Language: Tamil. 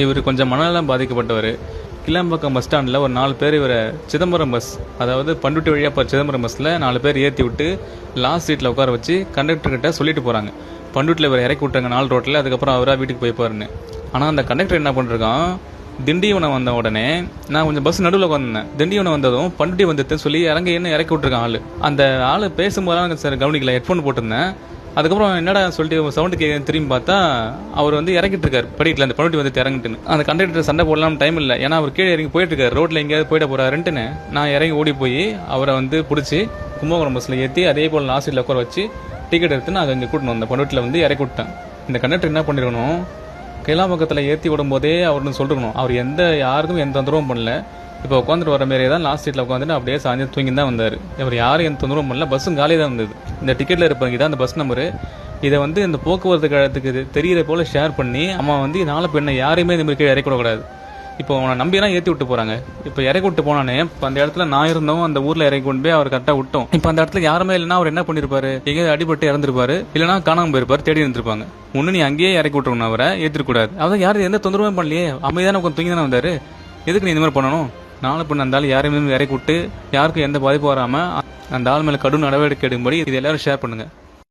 இவர் கொஞ்சம் மனநலம் பாதிக்கப்பட்டவர். கிளாம்பாக்கம் பஸ் ஸ்டாண்டில் ஒரு 4 பேர் இவரை சிதம்பரம் பஸ், அதாவது பண்ருட்டி வழியாக இப்போ சிதம்பரம் பஸ்ஸில் 4 பேர் ஏற்றி விட்டு லாஸ்ட் சீட்டில் உட்கார வச்சு கண்டக்டர்கிட்ட சொல்லிட்டு போகிறாங்க, பண்ருட்டியில் இவர் இறக்கி விட்டாங்க 4 ரோட்டில், அதுக்கப்புறம் அவராக வீட்டுக்கு போய்ப்பாருன்னு. ஆனால் அந்த கண்டக்டர் என்ன பண்ணிருக்கான், திண்டிவனம் வந்த உடனே நான் கொஞ்சம் பஸ் நடுவில் உட்காந்துருந்தேன், திண்டிவனம் வந்ததும் பண்ருட்டி வந்துட்டு சொல்லி இறக்கி விட்டுருக்கான் ஆள். அந்த ஆள் பேசும்போது சார் கவனிக்கல, ஹெட்ஃபோன் போட்டிருந்தேன். அதுக்கப்புறம் என்னடா சொல்லிட்டு சவுண்டு கேட்க திரும்பி பார்த்தா அவர் இறக்கிட்டு இருக்காரு படிக்கல, அந்த பண்ருட்டி வந்து இறங்கிட்டுன்னு. அந்த கண்டக்டர் சண்டை போடலாம் டைம் இல்லை, ஏன்னா அவர் கீழே இறங்கி போயிட்டு இருக்காரு, ரோட்ல எங்கேயாவது போயிட போறாருன்ட்டுன்னு நான் இறங்கி ஓடி போய் அவரை பிடிச்சி கும்பகோணம் பஸ்ல ஏற்றி அதே போல் லாஸ்ட் சீட்ல உட்கார வச்சு டிக்கெட் எடுத்து நான் அங்கே கூட்டணும், அந்த பண்ருட்டியில் இறக்கி விட்டேன். இந்த கண்டக்டர் என்ன பண்ணிருக்கணும், கிளாம்பாக்கத்தில் ஏற்றி விடும் போதே அவர்னு சொல்லிருக்கணும், அவர் யாருக்கும் எந்த தொந்தரவும் பண்ணல. இப்போ உட்காந்துட்டு வர மாதிரியே தான் லாஸ்ட் சீட்டில் உட்காந்துட்டு அப்படியே சாஞ்சு தூங்கி தான் வந்தார். இவர் யாரும் எந்த தொந்தரவும் பண்ணல, பஸ்ஸும் காலி தான் வந்தது. இந்த டிக்கெட்டில் இருப்பாங்க இதான் அந்த பஸ் நம்பரு. இதை இந்த போக்குவரத்து கழகத்துக்கு தெரிகிற போல ஷேர் பண்ணி அவன் நாளை பெண்ணை யாரையுமே இந்த மாதிரி கீழே இறக்கிவிடக்கூடாது. இப்போ அவனை நம்பியெல்லாம் ஏற்றி விட்டு போகிறாங்க. இப்போ இறக்கி விட்டு போனானே, இப்போ அந்த இடத்துல நான் இருந்தோம், அந்த ஊரில் இறக்கி கொண்டு போய் அவர் கரெக்டாக விட்டோம். இப்போ அந்த இடத்துல யாருமே இல்லைன்னா அவர் என்ன பண்ணியிருப்பாரு, எங்கேயாவது அடிபட்டு இறந்துருப்பாரு, இல்லைனா காணாமல் போயிருப்பாரு, தேடி இருந்திருப்பாங்க. ஒன்று நீ அங்கேயே இறக்கி விட்டுருக்கணும், அவரை ஏற்றிருக்கூடாது. அதான் யாரும் எந்த தொந்தரவும் பண்ணலையே, அமைதியான உட்காந்து தூங்கி தானே வந்தார், எதுக்கு நீ இந்த மாதிரி பண்ணணும்? நாளை பெண் அந்த ஆள் யாரையுமே இறக்கி விட்டு யாருக்கும் எந்த பாதிப்பும் வராமல் அந்த ஆள் மேலே கடும் நடவடிக்கை எடுக்கும்படி இது எல்லாரும் ஷேர் பண்ணுங்கள்.